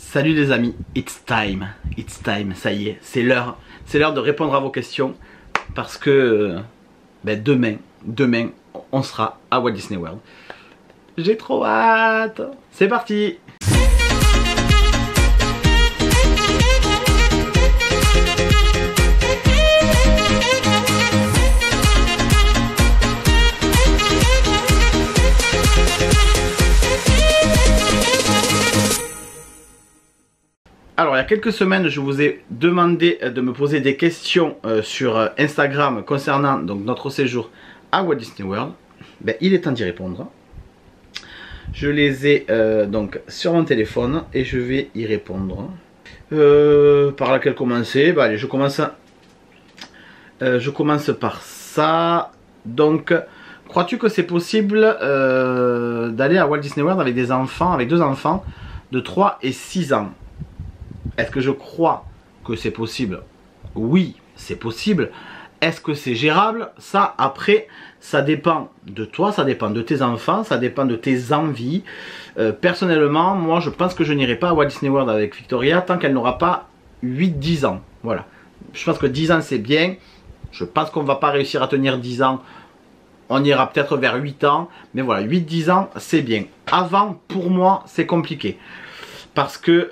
Salut les amis, it's time, ça y est, c'est l'heure de répondre à vos questions parce que demain, on sera à Walt Disney World. J'ai trop hâte, c'est parti. Alors il y a quelques semaines je vous ai demandé de me poser des questions sur Instagram concernant donc notre séjour à Walt Disney World. Il est temps d'y répondre. Je les ai donc sur mon téléphone et je vais y répondre. Par laquelle commencer? Allez, je commence par ça. Donc, crois-tu que c'est possible d'aller à Walt Disney World avec des enfants, avec deux enfants de 3 et 6 ans? Est-ce que je crois que c'est possible? Oui, c'est possible. Est-ce que c'est gérable? Ça, après, ça dépend de toi, ça dépend de tes enfants, ça dépend de tes envies. Personnellement, moi, je pense que je n'irai pas à Walt Disney World avec Victoria tant qu'elle n'aura pas 8-10 ans. Voilà. Je pense que 10 ans, c'est bien. Je pense qu'on ne va pas réussir à tenir 10 ans. On ira peut-être vers 8 ans. Mais voilà, 8-10 ans, c'est bien. Avant, pour moi, c'est compliqué. Parce que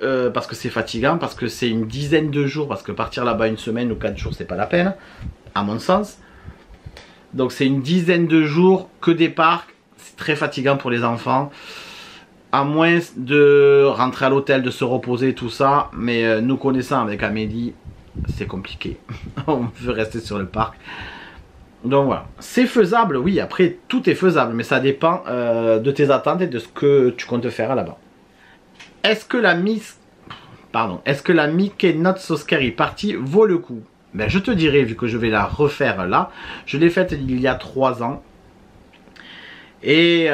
c'est fatigant, parce que c'est une dizaine de jours, parce que partir là-bas une semaine ou 4 jours, c'est pas la peine, à mon sens. Donc c'est une dizaine de jours que des parcs, c'est très fatigant pour les enfants. À moins de rentrer à l'hôtel, de se reposer, tout ça. Mais nous connaissant avec Amélie, c'est compliqué. On veut rester sur le parc. Donc voilà, c'est faisable, oui, après tout est faisable, mais ça dépend de tes attentes et de ce que tu comptes faire là-bas. Est-ce que la Mickey Not So Scary Party vaut le coup? Je te dirais, vu que je vais la refaire là, je l'ai faite il y a 3 ans. Et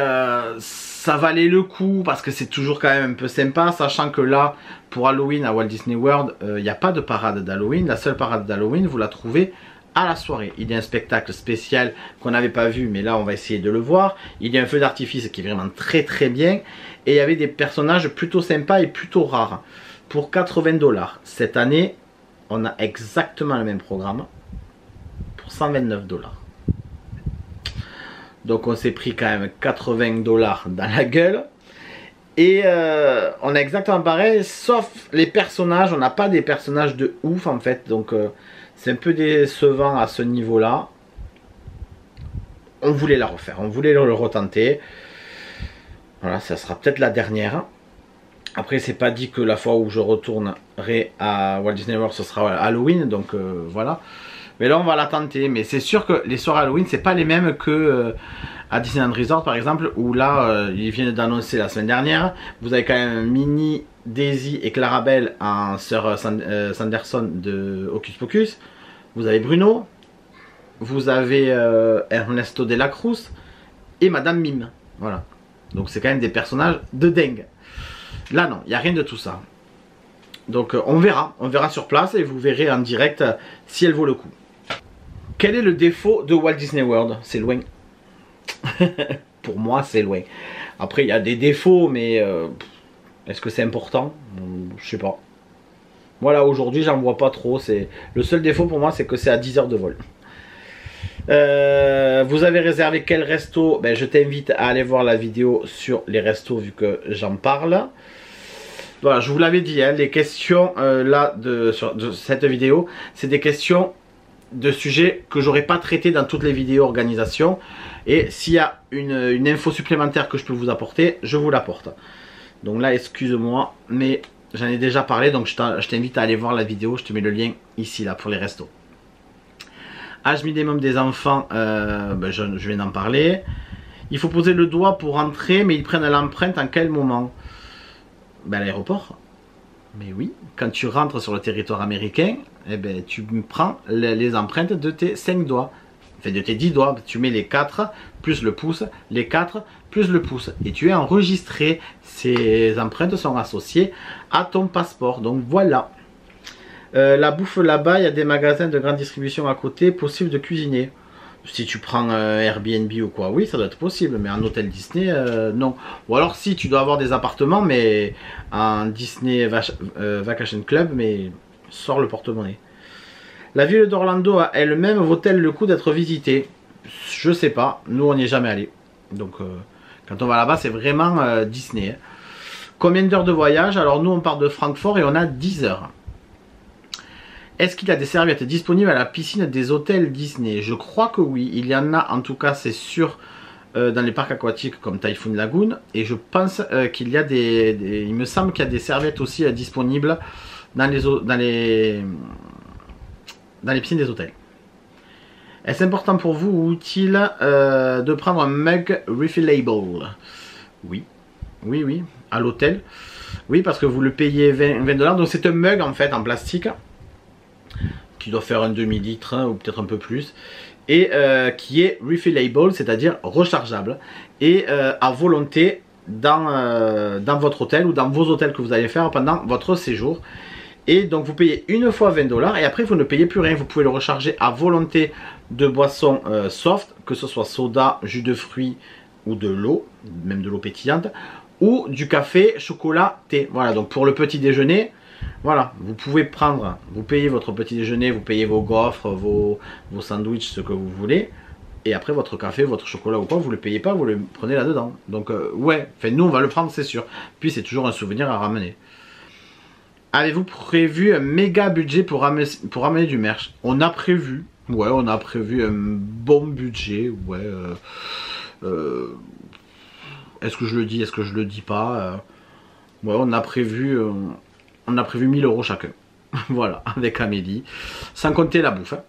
ça valait le coup parce que c'est toujours quand même un peu sympa, sachant que là, pour Halloween à Walt Disney World, il n'y a pas de parade d'Halloween. La seule parade d'Halloween, vous la trouvez à la soirée. Il y a un spectacle spécial qu'on n'avait pas vu, mais là on va essayer de le voir. Il y a un feu d'artifice qui est vraiment très très bien. Et il y avait des personnages plutôt sympas et plutôt rares. Pour 80 $. Cette année, on a exactement le même programme. Pour 129 $. Donc on s'est pris quand même 80 $ dans la gueule. Et on a exactement pareil, sauf les personnages. On n'a pas des personnages de ouf en fait. Donc c'est un peu décevant à ce niveau-là. On voulait la refaire, on voulait le retenter. Voilà, ça sera peut-être la dernière. Après, c'est pas dit que la fois où je retournerai à Walt Disney World, ce sera Halloween. Donc voilà. Mais là, on va la tenter. Mais c'est sûr que les soirées Halloween, c'est pas les mêmes que à Disneyland Resort, par exemple, où là, ils viennent d'annoncer la semaine dernière. Vous avez quand même Minnie, Daisy et Clarabelle en Sir Sanderson de Hocus Pocus. Vous avez Bruno. Vous avez Ernesto de la Cruz et Madame Mime. Voilà. Donc c'est quand même des personnages de dingue. Là non, il n'y a rien de tout ça. Donc on verra sur place et vous verrez en direct si elle vaut le coup. Quel est le défaut de Walt Disney World? C'est loin. Pour moi c'est loin. Après il y a des défauts mais est-ce que c'est important? Je sais pas. Voilà, aujourd'hui j'en vois pas trop. Le seul défaut pour moi c'est que c'est à 10 heures de vol. Vous avez réservé quel resto? Je t'invite à aller voir la vidéo sur les restos vu que j'en parle. Voilà, je vous l'avais dit, hein, les questions là de cette vidéo, c'est des questions de sujets que j'aurais pas traité dans toutes les vidéos organisation. Et s'il y a une info supplémentaire que je peux vous apporter, je vous l'apporte. Donc là, excuse-moi, mais j'en ai déjà parlé, donc je t'invite à aller voir la vidéo. Je te mets le lien ici là pour les restos. Âge minimum des enfants, je viens d'en parler. Il faut poser le doigt pour entrer, mais ils prennent l'empreinte en quel moment? À l'aéroport. Mais oui, quand tu rentres sur le territoire américain, tu prends les empreintes de tes 5 doigts. Enfin de tes 10 doigts, tu mets les 4 plus le pouce, les 4 plus le pouce. Et tu es enregistré. Ces empreintes sont associées à ton passeport. Donc voilà. La bouffe là-bas, il y a des magasins de grande distribution à côté, possible de cuisiner. Si tu prends Airbnb ou quoi, oui, ça doit être possible, mais en hôtel Disney, non. Ou alors si, tu dois avoir des appartements, mais en Disney Vacation Club, mais sors le porte-monnaie. La ville d'Orlando elle-même vaut-elle le coup d'être visitée? Je sais pas, nous on n'y est jamais allé. Donc quand on va là-bas, c'est vraiment Disney. Hein. Combien d'heures de voyage? Alors nous on part de Francfort et on a 10 heures. Est-ce qu'il y a des serviettes disponibles à la piscine des hôtels Disney? Je crois que oui, il y en a en tout cas, c'est sûr, dans les parcs aquatiques comme Typhoon Lagoon. Et je pense qu'il y a il me semble qu'il y a des serviettes aussi disponibles dans les piscines des hôtels. Est-ce important pour vous ou utile de prendre un mug refillable? Oui, oui, oui, à l'hôtel. Oui, parce que vous le payez 20 $. Donc c'est un mug en fait en plastique qui doit faire un demi-litre ou peut-être un peu plus, et qui est refillable, c'est-à-dire rechargeable, et à volonté dans votre hôtel ou dans vos hôtels que vous allez faire pendant votre séjour. Et donc vous payez une fois 20 $ et après vous ne payez plus rien, vous pouvez le recharger à volonté de boissons soft, que ce soit soda, jus de fruits ou de l'eau, même de l'eau pétillante, ou du café, chocolat, thé. Voilà, donc pour le petit déjeuner, voilà, vous pouvez prendre, vous payez votre petit déjeuner, vous payez vos gaufres, vos sandwichs, ce que vous voulez. Et après votre café, votre chocolat ou quoi, vous ne le payez pas, vous le prenez là-dedans. Donc ouais, enfin, nous on va le prendre c'est sûr. Puis c'est toujours un souvenir à ramener. Avez-vous prévu un méga budget pour ramener du merch? On a prévu, ouais, on a prévu un bon budget, ouais. Est-ce que je le dis, est-ce que je le dis pas? Ouais, on a prévu 1000 € chacun. Voilà, avec Amélie. Sans compter la bouffe. Hein.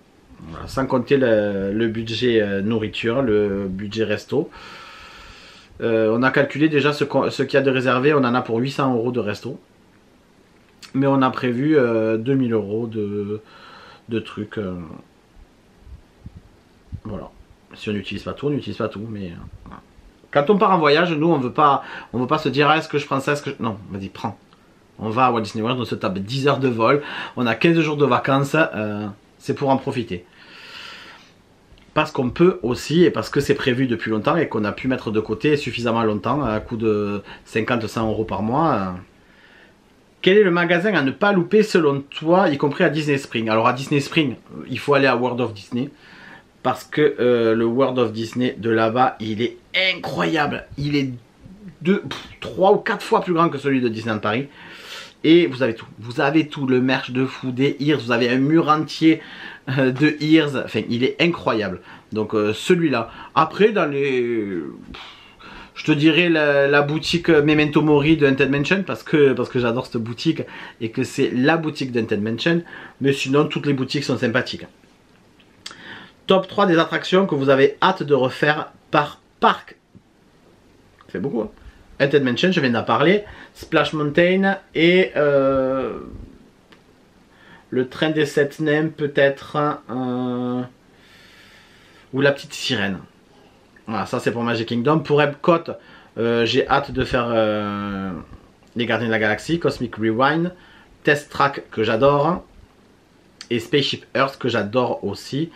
Voilà, sans compter le budget nourriture, le budget resto. On a calculé déjà ce qu'il y a de réservé. On en a pour 800 € de resto. Mais on a prévu 2000 € de trucs. Voilà. Si on n'utilise pas tout, on n'utilise pas tout. Mais voilà. Quand on part en voyage, nous on veut pas se dire ah, est-ce que je prends ça, est-ce que je... Non, vas-y, prends. On va à Walt Disney World, on se tape 10 heures de vol, on a 15 jours de vacances, c'est pour en profiter. Parce qu'on peut aussi, et parce que c'est prévu depuis longtemps et qu'on a pu mettre de côté suffisamment longtemps, à coût de 50-100 € par mois. Quel est le magasin à ne pas louper selon toi, y compris à Disney Springs? Alors à Disney Springs, il faut aller à World of Disney. Parce que le World of Disney de là-bas, il est incroyable. Il est 3 ou 4 fois plus grand que celui de Disneyland Paris. Et vous avez tout. Vous avez tout. Le merch de fou, des Ears. Vous avez un mur entier de Ears. Enfin, il est incroyable. Donc celui-là. Après, dans les... Je te dirais la boutique Memento Mori de Haunted Mansion. Parce que j'adore cette boutique. Et que c'est la boutique d'Haunted Mansion. Mais sinon, toutes les boutiques sont sympathiques. Top 3 des attractions que vous avez hâte de refaire par parc. Ça fait beaucoup. Hein. Haunted Mansion, je viens d'en parler. Splash Mountain et le train des 7 nains peut-être. Ou la petite sirène. Voilà, ça c'est pour Magic Kingdom. Pour Epcot, j'ai hâte de faire les Gardiens de la Galaxie, Cosmic Rewind, Test Track que j'adore. Et Spaceship Earth que j'adore aussi.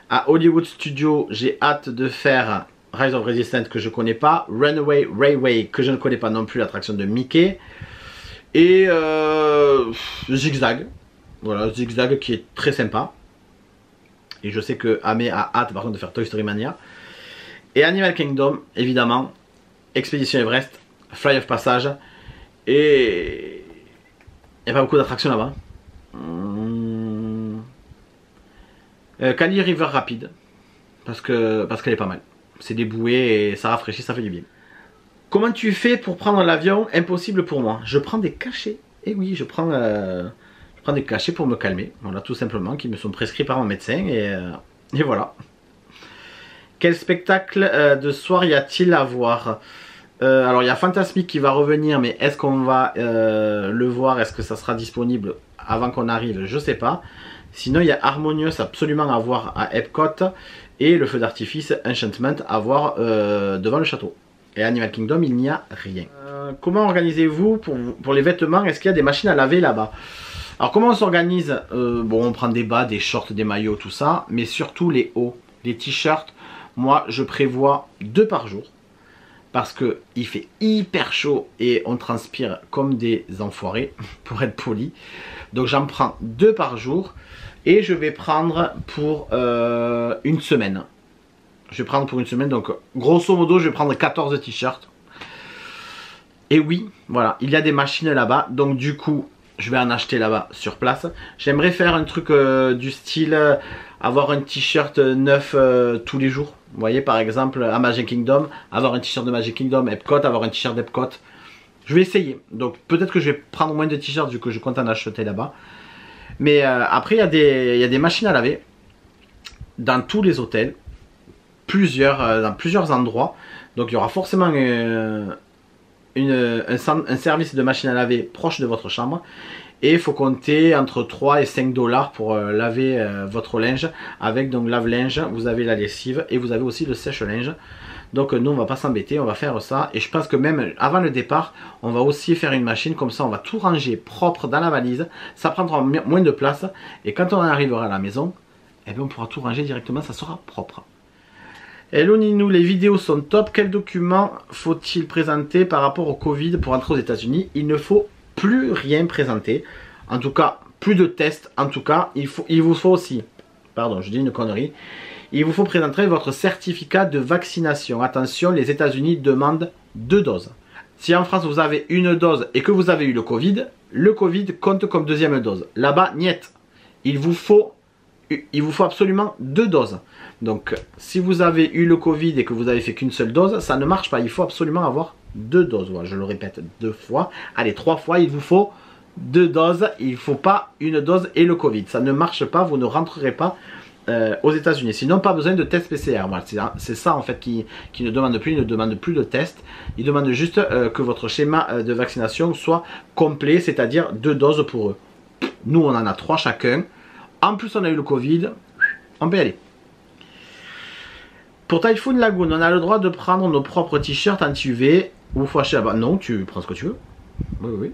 À Hollywood Studios, j'ai hâte de faire Rise of Resistance que je connais pas, Runaway Railway que je ne connais pas non plus, l'attraction de Mickey, et Zigzag. Voilà, Zigzag qui est très sympa. Et je sais que Amé a hâte par contre de faire Toy Story Mania. Et Animal Kingdom, évidemment, Expédition Everest, Fly of Passage, et il n'y a pas beaucoup d'attractions là-bas. Kali River Rapide parce qu'elle est pas mal, c'est des bouées et ça rafraîchit, ça fait du bien. Comment tu fais pour prendre l'avion? Impossible pour moi, je prends des cachets. Et oui, je prends des cachets pour me calmer, voilà, tout simplement, qui me sont prescrits par mon médecin et voilà. Quel spectacle de soir y a-t-il à voir? Alors il y a Fantasmic qui va revenir, mais est-ce qu'on va le voir, est-ce que ça sera disponible avant qu'on arrive? Je sais pas. Sinon, il y a Harmonious absolument à voir à Epcot et le feu d'artifice Enchantment à voir devant le château. Et à Animal Kingdom, il n'y a rien. Comment organisez-vous pour les vêtements? Est-ce qu'il y a des machines à laver là-bas? Alors, comment on s'organise? Bon, on prend des bas, des shorts, des maillots, tout ça, mais surtout les hauts. Les t-shirts, moi je prévois 2 par jour. Parce que il fait hyper chaud et on transpire comme des enfoirés, pour être poli. Donc j'en prends 2 par jour. Et je vais prendre pour une semaine. Je vais prendre pour une semaine. Donc grosso modo, je vais prendre 14 t-shirts. Et oui, voilà, il y a des machines là-bas. Donc du coup, je vais en acheter là-bas sur place. J'aimerais faire un truc du style avoir un t-shirt neuf tous les jours. Vous voyez, par exemple, à Magic Kingdom, avoir un t-shirt de Magic Kingdom, Epcot, avoir un t-shirt d'Epcot. Je vais essayer. Donc peut-être que je vais prendre moins de t-shirts vu que je compte en acheter là-bas. Mais après, il y a des machines à laver dans tous les hôtels, dans plusieurs endroits. Donc il y aura forcément un service de machine à laver proche de votre chambre. Et il faut compter entre 3 et 5 dollars pour laver votre linge. Avec donc lave-linge, vous avez la lessive et vous avez aussi le sèche-linge. Donc nous on va pas s'embêter, on va faire ça. Et je pense que même avant le départ, on va aussi faire une machine. Comme ça on va tout ranger propre dans la valise. Ça prendra moins de place. Et quand on arrivera à la maison, eh bien, on pourra tout ranger directement, ça sera propre. Hello Ninou, les vidéos sont top. Quel document faut-il présenter par rapport au Covid pour entrer aux États-Unis? Il ne faut plus rien présenter. En tout cas, plus de tests. En tout cas, il vous faut aussi, pardon, je dis une connerie. Il vous faut présenter votre certificat de vaccination. Attention, les États-Unis demandent 2 doses. Si en France vous avez une dose et que vous avez eu le Covid compte comme deuxième dose. Là-bas, niet. Il vous faut absolument 2 doses. Donc, si vous avez eu le Covid et que vous avez fait qu'une seule dose, ça ne marche pas. Il faut absolument avoir 2 doses. Voilà, je le répète 2 fois. Allez, 3 fois, il vous faut 2 doses. Il ne faut pas une dose et le Covid. Ça ne marche pas, vous ne rentrerez pas aux États-Unis. Sinon, pas besoin de test PCR. Voilà, c'est ça en fait qui ne demande plus. Il ne demande plus de test. Il demande juste que votre schéma de vaccination soit complet, c'est-à-dire 2 doses pour eux. Nous, on en a 3 chacun. En plus, on a eu le Covid. On peut y aller. Pour Typhoon Lagoon, on a le droit de prendre nos propres t-shirts anti-UV ou faut acheter là-bas. Non, tu prends ce que tu veux. Oui, oui.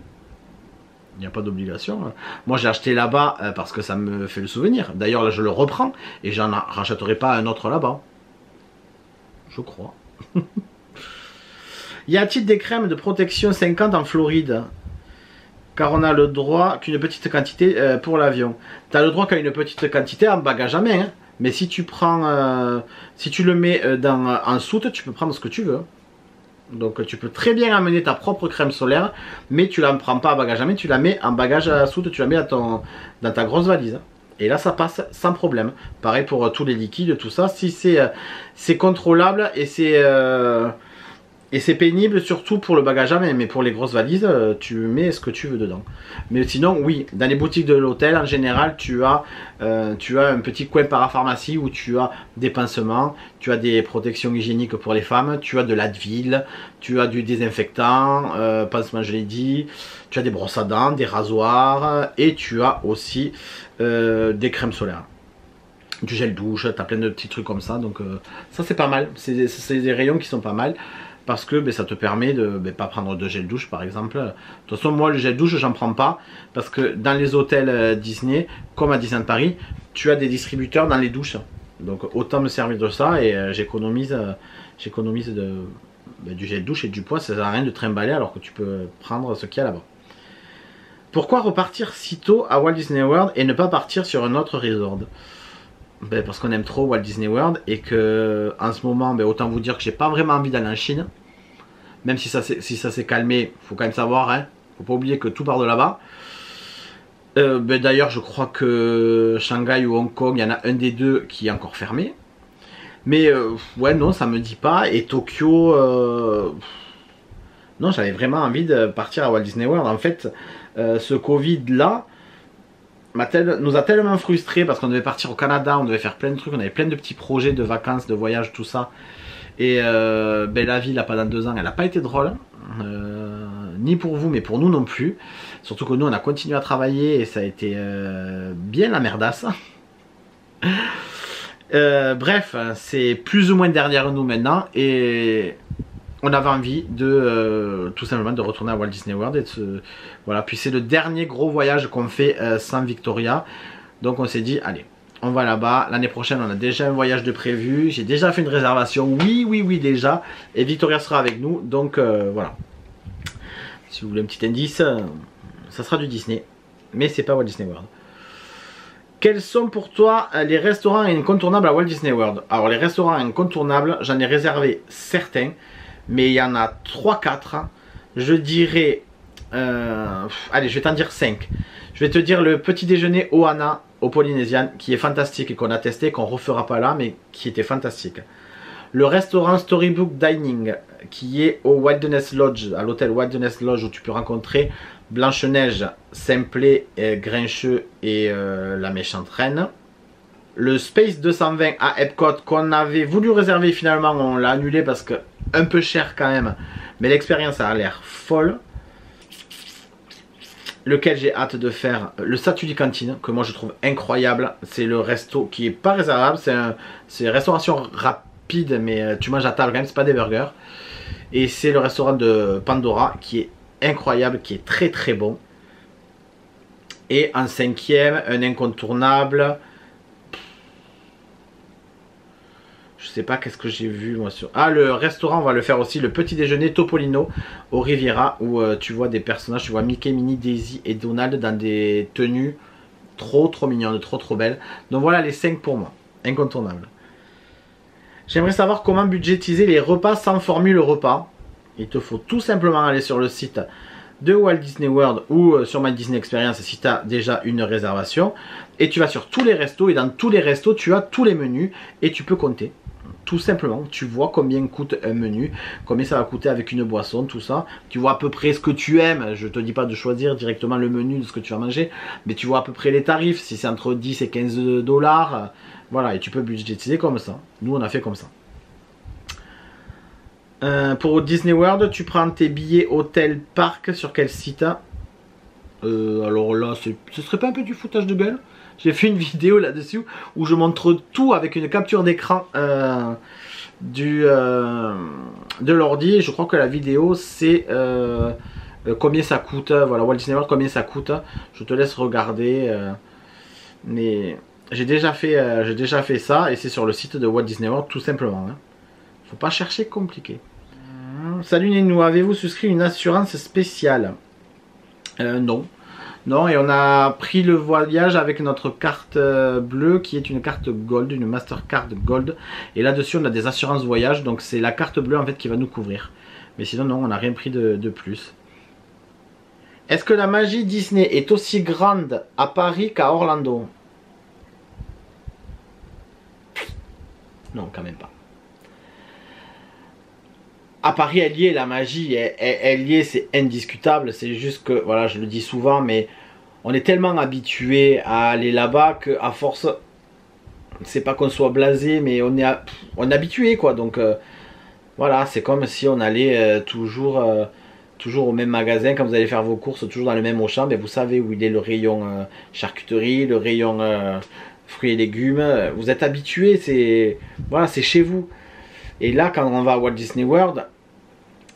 Il n'y a pas d'obligation. Moi, j'ai acheté là-bas parce que ça me fait le souvenir. D'ailleurs, là, je le reprends et j'en rachèterai pas un autre là-bas. Je crois. Y a-t-il des crèmes de protection 50 en Floride? Car on a le droit qu'une petite quantité pour l'avion. Tu as le droit qu'à une petite quantité en bagage à main. Hein. Mais si tu prends, si tu le mets en soute, tu peux prendre ce que tu veux. Donc tu peux très bien amener ta propre crème solaire, mais tu la prends pas en bagage à main, tu la mets en bagage à soute, tu la mets dans ta grosse valise. Et là ça passe sans problème. Pareil pour tous les liquides, tout ça. Si c'est contrôlable et c'est pénible surtout pour le bagage à main, mais pour les grosses valises, tu mets ce que tu veux dedans. Mais sinon, oui, dans les boutiques de l'hôtel, en général, tu as un petit coin parapharmacie où tu as des pansements, tu as des protections hygiéniques pour les femmes, tu as de l'Advil, tu as du désinfectant, pansement je l'ai dit, tu as des brosses à dents, des rasoirs, et tu as aussi des crèmes solaires. Du gel douche, tu as plein de petits trucs comme ça, donc ça c'est pas mal, c'est des rayons qui sont pas mal. Parce que ça te permet de ne pas prendre de gel douche par exemple. De toute façon moi le gel douche j'en prends pas. Parce que dans les hôtels Disney, comme à Disneyland Paris, tu as des distributeurs dans les douches. Donc autant me servir de ça et j'économise du gel douche et du poids. Ça sert à rien de trimballer alors que tu peux prendre ce qu'il y a là-bas. Pourquoi repartir si tôt à Walt Disney World et ne pas partir sur un autre resort? Parce qu'on aime trop Walt Disney World et que en ce moment, autant vous dire que j'ai pas vraiment envie d'aller en Chine. Même si ça s'est calmé, faut quand même savoir, hein, faut pas oublier que tout part de là-bas. D'ailleurs, je crois que Shanghai ou Hong Kong, il y en a un des deux qui est encore fermé. Mais ouais, non, ça me dit pas. Et Tokyo, non, j'avais vraiment envie de partir à Walt Disney World. En fait, ce Covid-là nous a tellement frustrés parce qu'on devait partir au Canada, on devait faire plein de trucs, on avait plein de petits projets de vacances, de voyages, tout ça. Et la vie là pendant 2 ans, elle n'a pas été drôle, ni pour vous mais pour nous non plus. Surtout que nous on a continué à travailler et ça a été bien la merdasse. Bref, c'est plus ou moins derrière nous maintenant et on avait envie de tout simplement de retourner à Walt Disney World et voilà. Puis c'est le dernier gros voyage qu'on fait sans Victoria, donc on s'est dit allez, On va là-bas. L'année prochaine, on a déjà un voyage de prévu. J'ai déjà fait une réservation. Oui, oui, oui, déjà. Et Victoria sera avec nous. Donc, voilà. Si vous voulez un petit indice, ça sera du Disney. Mais c'est pas Walt Disney World. Quels sont pour toi les restaurants incontournables à Walt Disney World? Alors, les restaurants incontournables, j'en ai réservé certains. Mais il y en a 3-4. Je dirais... allez, je vais t'en dire 5. Je vais te dire le petit déjeuner Ohana au Polynesian, qui est fantastique et qu'on a testé, qu'on refera pas là, mais qui était fantastique. Le restaurant Storybook Dining, qui est au Wilderness Lodge, à l'hôtel Wilderness Lodge, où tu peux rencontrer Blanche-Neige, Simplet, Grincheux et la méchante reine. Le Space 220 à Epcot, qu'on avait voulu réserver, finalement on l'a annulé parce que un peu cher quand même, mais l'expérience a l'air folle. Lequel j'ai hâte de faire, le Statue du Cantine, que moi je trouve incroyable. C'est le resto qui est pas réservable, c'est restauration rapide, mais tu manges à table quand même, c'est pas des burgers. Et c'est le restaurant de Pandora qui est incroyable, qui est très très bon. Et en 5e, un incontournable. Je sais pas qu'est-ce que j'ai vu moi sur... Ah, le restaurant, on va le faire aussi, le petit déjeuner Topolino au Riviera, où tu vois des personnages, tu vois Mickey, Minnie, Daisy et Donald dans des tenues trop mignonnes, trop belles. Donc voilà les 5 pour moi, incontournables. J'aimerais savoir comment budgétiser les repas sans formule repas. Il te faut tout simplement aller sur le site de Walt Disney World ou sur My Disney Experience si tu as déjà une réservation. Et tu vas sur tous les restos et dans tous les restos, tu as tous les menus et tu peux compter. Tout simplement, tu vois combien coûte un menu, combien ça va coûter avec une boisson, tout ça. Tu vois à peu près ce que tu aimes. Je te dis pas de choisir directement le menu de ce que tu vas manger, mais tu vois à peu près les tarifs. Si c'est entre 10 et 15 $, voilà, et tu peux budgétiser comme ça. Nous, on a fait comme ça. Pour Disney World, tu prends tes billets hôtel parc sur quel site? Alors là, ce serait pas un peu du foutage de gueule? J'ai fait une vidéo là-dessus où je montre tout avec une capture d'écran de l'ordi. Et je crois que la vidéo c'est combien ça coûte. Voilà, Walt Disney World, combien ça coûte. Je te laisse regarder. Mais j'ai déjà fait ça et c'est sur le site de Walt Disney World tout simplement. Hein. Faut pas chercher compliqué. Salut Nénou, avez-vous souscrit une assurance spéciale? Non. Non, et on a pris le voyage avec notre carte bleue qui est une carte Gold, une Mastercard Gold. Et là-dessus, on a des assurances voyage, donc c'est la carte bleue en fait qui va nous couvrir. Mais sinon, non, on n'a rien pris de plus. Est-ce que la magie Disney est aussi grande à Paris qu'à Orlando? Non, quand même pas. À Paris, elle y est, la magie, elle y est, c'est indiscutable. C'est juste que, voilà, je le dis souvent, mais on est tellement habitué à aller là-bas qu'à force, c'est pas qu'on soit blasé, mais on est habitué, quoi. Donc, voilà, c'est comme si on allait toujours au même magasin. Quand vous allez faire vos courses, toujours dans le même Auchan, mais vous savez où il est le rayon charcuterie, le rayon fruits et légumes. Vous êtes habitué, c'est voilà, c'est chez vous. Et là, quand on va à Walt Disney World,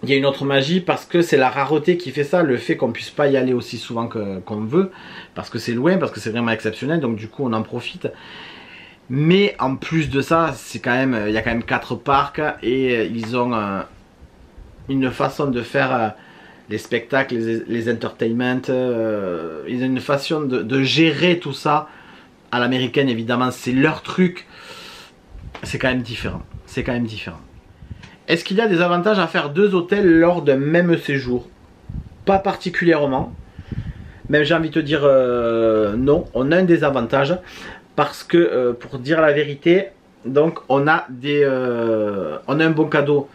il y a une autre magie parce que c'est la rareté qui fait ça, le fait qu'on puisse pas y aller aussi souvent qu'on veut, parce que c'est loin, parce que c'est vraiment exceptionnel, donc du coup on en profite. Mais en plus de ça, c'est quand même, il y a quand même 4 parcs et ils ont une façon de faire les spectacles, les entertainments, ils ont une façon de gérer tout ça à l'américaine évidemment, c'est leur truc, c'est quand même différent. C'est quand même différent. Est-ce qu'il y a des avantages à faire 2 hôtels lors d'un même séjour? Pas particulièrement. Même j'ai envie de te dire non, on a un désavantage. Parce que pour dire la vérité, donc on a un bon cadeau,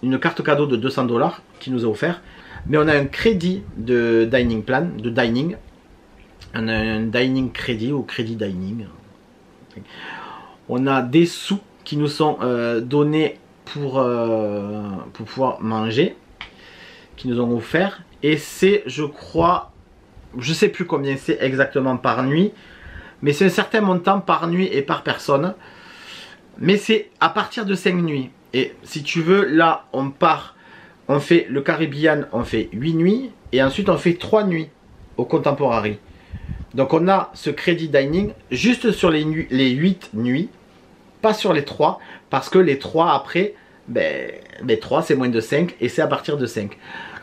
une carte cadeau de 200 $ qui nous a offert. Mais on a un crédit de dining plan, de dining. On a un dining crédit ou crédit dining. On a des sous qui nous sont donnés pour pouvoir manger, qui nous ont offert, et c'est, je crois, je sais plus combien c'est exactement par nuit, mais c'est un certain montant par nuit et par personne, mais c'est à partir de 5 nuits. Et si tu veux, là on part, on fait le Caribbean, on fait 8 nuits, et ensuite on fait 3 nuits au Contemporary. Donc on a ce crédit dining juste sur les 8 nuits, pas sur les 3, parce que les 3 après, les 3 c'est moins de 5 et c'est à partir de 5.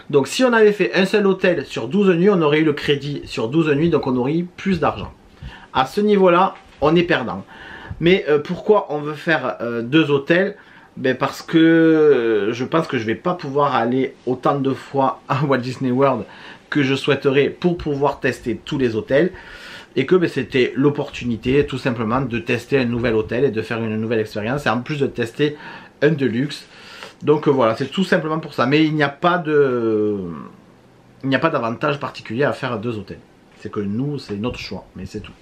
Donc si on avait fait un seul hôtel sur 12 nuits, on aurait eu le crédit sur 12 nuits, donc on aurait eu plus d'argent. À ce niveau-là, on est perdant. Mais pourquoi on veut faire 2 hôtels? Parce que je pense que je vais pas pouvoir aller autant de fois à Walt Disney World que je souhaiterais pour pouvoir tester tous les hôtels. Et que c'était l'opportunité tout simplement de tester un nouvel hôtel et de faire une nouvelle expérience. Et en plus de tester un Deluxe. Donc voilà, c'est tout simplement pour ça. Mais il n'y a pas d'avantage particulier à faire 2 hôtels. C'est que nous, c'est notre choix, mais c'est tout.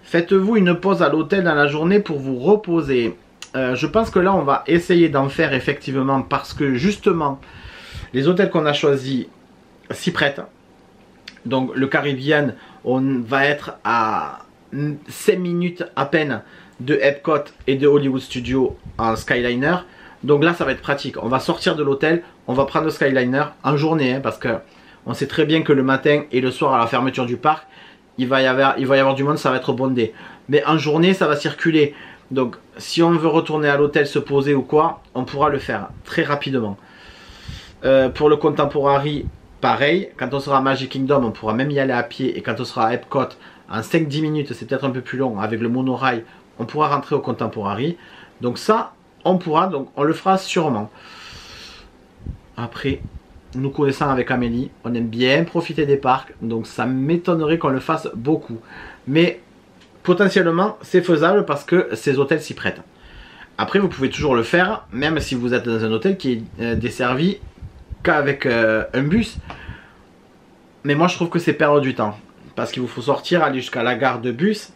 Faites-vous une pause à l'hôtel dans la journée pour vous reposer? Je pense que là, on va essayer d'en faire effectivement parce que justement, les hôtels qu'on a choisis s'y prêtent. Donc le Caribbean, on va être à 5 minutes à peine de Epcot et de Hollywood Studios en Skyliner. Donc là, ça va être pratique. On va sortir de l'hôtel, on va prendre le Skyliner en journée, hein, parce que on sait très bien que le matin et le soir à la fermeture du parc, il va y avoir du monde, ça va être bondé. Mais en journée, ça va circuler. Donc si on veut retourner à l'hôtel, se poser ou quoi, on pourra le faire très rapidement. Pour le Contemporary, pareil. Quand on sera à Magic Kingdom, on pourra même y aller à pied. Et quand on sera à Epcot, en 5-10 minutes, c'est peut-être un peu plus long, avec le monorail, on pourra rentrer au Contemporary. Donc ça, on pourra, donc on le fera sûrement. Après, nous connaissant avec Amélie, on aime bien profiter des parcs. Donc ça m'étonnerait qu'on le fasse beaucoup. Mais potentiellement, c'est faisable parce que ces hôtels s'y prêtent. Après, vous pouvez toujours le faire, même si vous êtes dans un hôtel qui est desservi qu'avec un bus. Mais moi, je trouve que c'est perdre du temps. Parce qu'il vous faut sortir, aller jusqu'à la gare de bus.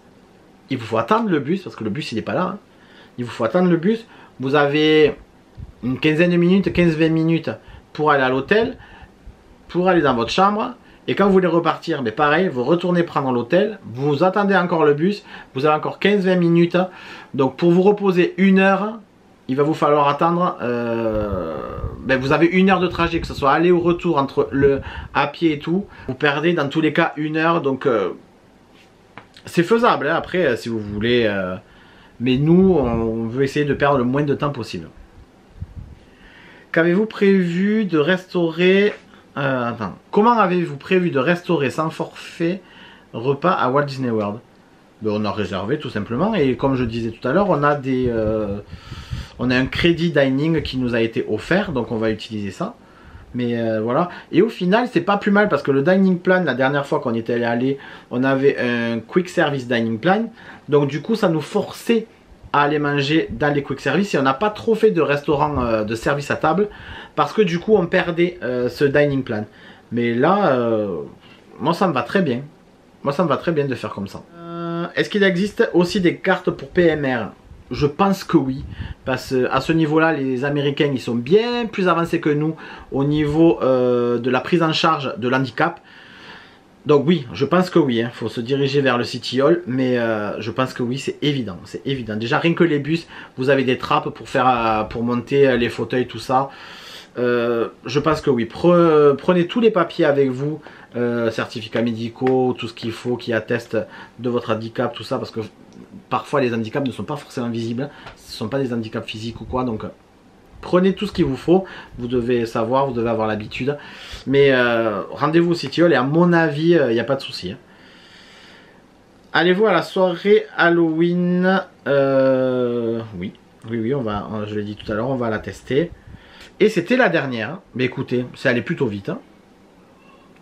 Il vous faut attendre le bus, parce que le bus, il n'est pas là. Hein. Il vous faut attendre le bus. Vous avez une quinzaine de minutes, 15-20 minutes pour aller à l'hôtel, pour aller dans votre chambre. Et quand vous voulez repartir, mais pareil, vous retournez prendre l'hôtel, vous attendez encore le bus, vous avez encore 15-20 minutes. Donc pour vous reposer 1 heure, il va vous falloir attendre, vous avez 1 heure de trajet, que ce soit aller ou retour entre le à pied et tout. Vous perdez dans tous les cas 1 heure, donc c'est faisable, hein, après si vous voulez. Mais nous, on veut essayer de perdre le moins de temps possible. Qu'avez-vous prévu de restaurer... Comment avez-vous prévu de restaurer sans forfait repas à Walt Disney World? On a réservé tout simplement, et comme je disais tout à l'heure, on a un crédit dining qui nous a été offert, donc on va utiliser ça. Mais voilà, et au final c'est pas plus mal parce que le dining plan, la dernière fois qu'on était allé, on avait un quick service dining plan, donc du coup ça nous forçait à aller manger dans les quick service et on n'a pas trop fait de restaurant de service à table parce que du coup on perdait ce dining plan. Mais là, moi ça me va très bien. Moi ça me va très bien de faire comme ça. Est-ce qu'il existe aussi des cartes pour PMR? Je pense que oui, parce qu'à ce niveau-là, les Américains, ils sont bien plus avancés que nous au niveau de la prise en charge de l'handicap. Donc oui, je pense que oui, faut se diriger vers le City Hall, mais je pense que oui, c'est évident, c'est évident. Déjà, rien que les bus, vous avez des trappes pour monter les fauteuils, tout ça. Je pense que oui, prenez tous les papiers avec vous, certificats médicaux, tout ce qu'il faut qui atteste de votre handicap, tout ça, parce que parfois les handicaps ne sont pas forcément visibles, ce ne sont pas des handicaps physiques ou quoi, donc prenez tout ce qu'il vous faut, vous devez savoir, vous devez avoir l'habitude, mais rendez-vous au City Hall et à mon avis, il n'y a pas de souci. Hein. Allez-vous à la soirée Halloween? Oui, je l'ai dit tout à l'heure, on va la tester. Et c'était la dernière, mais écoutez, c'est allé plutôt vite. Hein.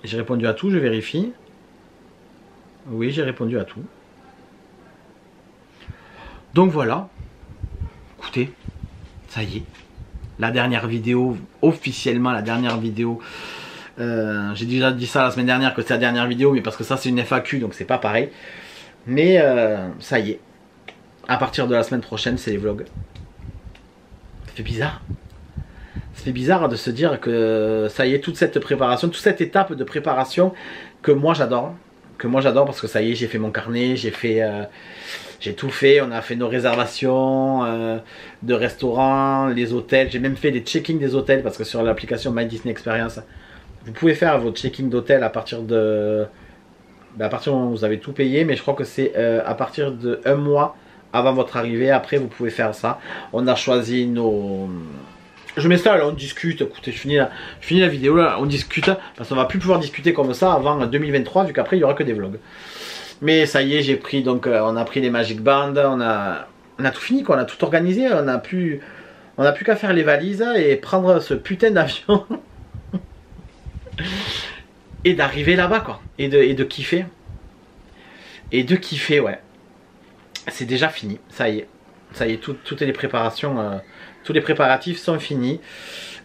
J'ai répondu à tout, je vérifie. Oui, j'ai répondu à tout. Donc voilà, écoutez, ça y est, la dernière vidéo, officiellement la dernière vidéo. J'ai déjà dit ça la semaine dernière que c'est la dernière vidéo, mais parce que ça c'est une FAQ, donc c'est pas pareil. Mais ça y est, à partir de la semaine prochaine, c'est les vlogs. Ça fait bizarre. Ça fait bizarre de se dire que ça y est, toute cette préparation, toute cette étape de préparation que moi j'adore. Parce que ça y est, j'ai fait mon carnet, j'ai tout fait, on a fait nos réservations de restaurants, les hôtels, j'ai même fait des check-in des hôtels parce que sur l'application My Disney Experience, vous pouvez faire votre check-in d'hôtel à partir de à partir du moment où vous avez tout payé, mais je crois que c'est à partir de 1 mois avant votre arrivée. Après, vous pouvez faire ça. On a choisi nos... Je mets ça là, on discute. Écoutez, je finis la vidéo là, on discute. Parce qu'on va plus pouvoir discuter comme ça avant 2023, vu qu'après, il n'y aura que des vlogs. Mais ça y est, j'ai pris, donc on a pris les Magic Bands, on a tout fini, quoi, on a tout organisé. On n'a plus qu'à faire les valises et prendre ce putain d'avion. Et d'arriver là-bas, quoi. Et de kiffer. Et de kiffer, ouais. C'est déjà fini, ça y est. Ça y est, toutes les préparations, tous les préparatifs sont finis.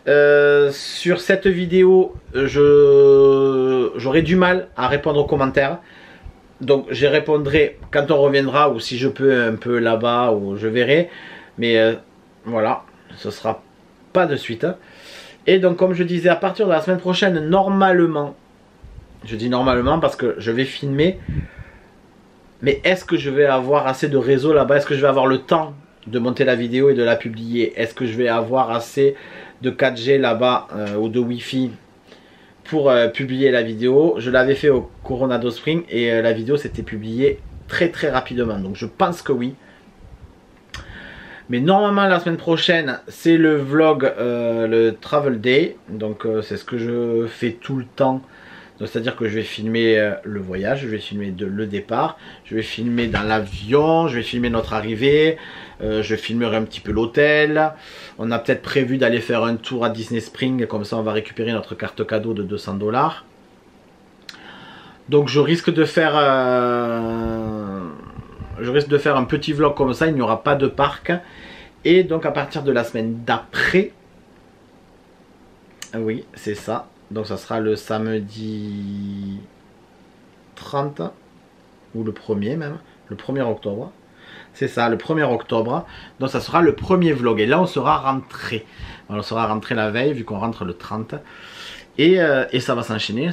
Sur cette vidéo, j'aurai du mal à répondre aux commentaires. Donc j'y répondrai quand on reviendra, ou si je peux un peu là-bas, ou je verrai. Mais voilà, ce sera pas de suite. Et donc comme je disais, à partir de la semaine prochaine, normalement, je dis normalement parce que je vais filmer. Mais est-ce que je vais avoir assez de réseau là-bas? Est-ce que je vais avoir le temps de monter la vidéo et de la publier? Est-ce que je vais avoir assez de 4G là-bas ou de Wi-Fi pour publier la vidéo? Je l'avais fait au Coronado Spring et la vidéo s'était publiée très rapidement. Donc je pense que oui. Mais normalement la semaine prochaine c'est le vlog, le Travel Day. Donc c'est ce que je fais tout le temps. C'est-à-dire que je vais filmer le voyage, je vais filmer le départ, je vais filmer dans l'avion, je vais filmer notre arrivée, je filmerai un petit peu l'hôtel. On a peut-être prévu d'aller faire un tour à Disney Springs, comme ça on va récupérer notre carte cadeau de 200 $. Donc je risque de faire un petit vlog comme ça, il n'y aura pas de parc. Et donc à partir de la semaine d'après, oui c'est ça. Donc ça sera le samedi 30 ou le 1er même, le 1er octobre. C'est ça, le 1er octobre. Donc ça sera le premier vlog. Et là on sera rentré. On sera rentré la veille vu qu'on rentre le 30. Et ça va s'enchaîner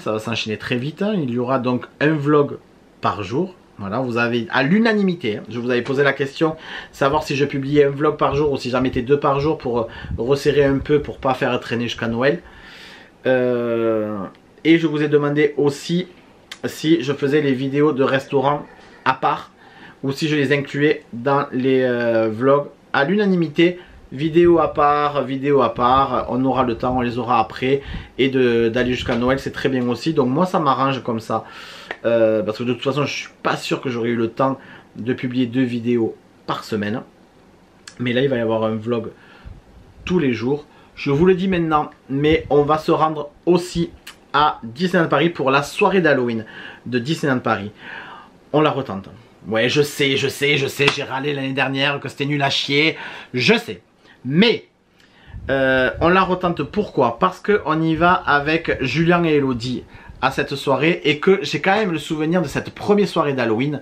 très vite. Il y aura donc un vlog par jour. Voilà, vous avez à l'unanimité, je vous avais posé la question, savoir si je publiais un vlog par jour ou si j'en mettais 2 par jour pour resserrer un peu, pour pas faire traîner jusqu'à Noël. Et je vous ai demandé aussi si je faisais les vidéos de restaurant à part ou si je les incluais dans les vlogs. À l'unanimité, vidéo à part, on aura le temps, on les aura après. Et d'aller jusqu'à Noël, c'est très bien aussi. Donc moi ça m'arrange comme ça, parce que de toute façon je suis pas sûr que j'aurai eu le temps de publier 2 vidéos par semaine. Mais là il va y avoir un vlog tous les jours. Je vous le dis maintenant, mais on va se rendre aussi à Disneyland Paris pour la soirée d'Halloween de Disneyland Paris. On la retente. Ouais, je sais, j'ai râlé l'année dernière que c'était nul à chier, je sais. Mais on la retente pourquoi? Parce qu'on y va avec Julien et Elodie à cette soirée et que j'ai quand même le souvenir de cette première soirée d'Halloween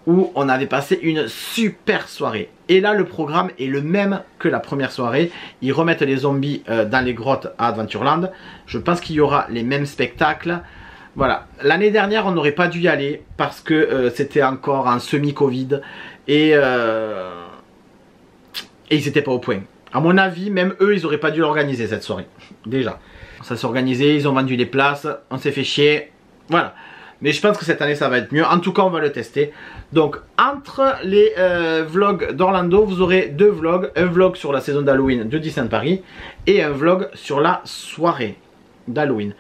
où on avait passé une super soirée. Et là le programme est le même que la première soirée. Ils remettent les zombies dans les grottes à Adventureland. Je pense qu'il y aura les mêmes spectacles. Voilà, l'année dernière on n'aurait pas dû y aller parce que c'était encore un semi-Covid et ils n'étaient pas au point. À mon avis, même eux ils n'auraient pas dû l'organiser cette soirée. Déjà, ça s'est organisé, ils ont vendu les places, on s'est fait chier. Voilà. Mais je pense que cette année ça va être mieux. En tout cas on va le tester. Donc entre les vlogs d'Orlando, vous aurez 2 vlogs. Un vlog sur la saison d'Halloween de Disneyland Paris et un vlog sur la soirée d'Halloween.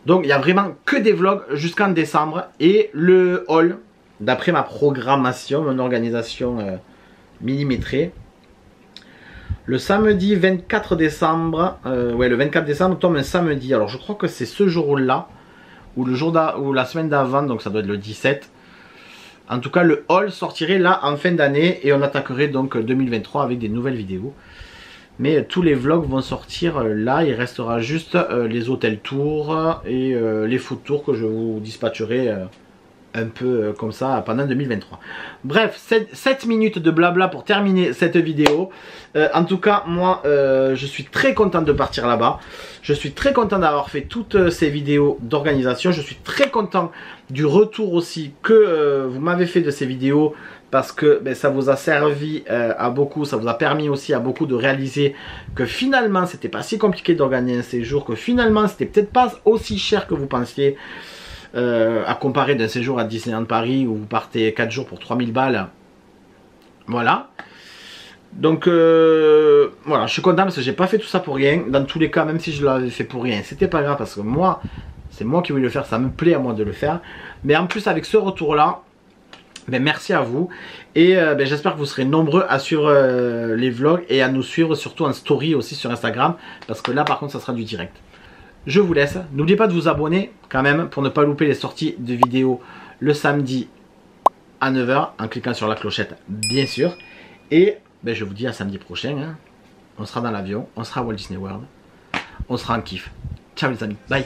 Donc il n'y a vraiment que des vlogs jusqu'en décembre. Et le haul, d'après ma programmation, mon organisation millimétrée, le samedi 24 décembre, ouais le 24 décembre tombe un samedi. Alors je crois que c'est ce jour-là ou le jour ou la semaine d'avant, donc ça doit être le 17. En tout cas le haul sortirait là en fin d'année et on attaquerait donc 2023 avec des nouvelles vidéos. Mais tous les vlogs vont sortir là, il restera juste les hôtels tours et les food tours que je vous dispatcherai un peu comme ça pendant 2023. Bref, 7 minutes de blabla pour terminer cette vidéo. En tout cas, moi, je suis très content de partir là-bas. Je suis très content d'avoir fait toutes ces vidéos d'organisation. Je suis très content du retour aussi que vous m'avez fait de ces vidéos. Parce que ben, ça vous a servi à beaucoup, ça vous a permis aussi à beaucoup de réaliser que finalement c'était pas si compliqué d'organiser un séjour, que finalement c'était peut-être pas aussi cher que vous pensiez. à comparer d'un séjour à Disneyland Paris où vous partez 4 jours pour 3000 balles. Voilà. Donc voilà, je suis content parce que j'ai pas fait tout ça pour rien. Dans tous les cas, même si je l'avais fait pour rien, c'était pas grave parce que moi, c'est moi qui voulais le faire, ça me plaît à moi de le faire. Mais en plus avec ce retour là, ben, merci à vous. Et ben, j'espère que vous serez nombreux à suivre les vlogs et à nous suivre surtout en story aussi sur Instagram. Parce que là par contre ça sera du direct. Je vous laisse. N'oubliez pas de vous abonner quand même pour ne pas louper les sorties de vidéos le samedi à 9 h en cliquant sur la clochette bien sûr. Et ben, je vous dis à samedi prochain. Hein. On sera dans l'avion, on sera à Walt Disney World. On sera en kiff. Ciao les amis, bye.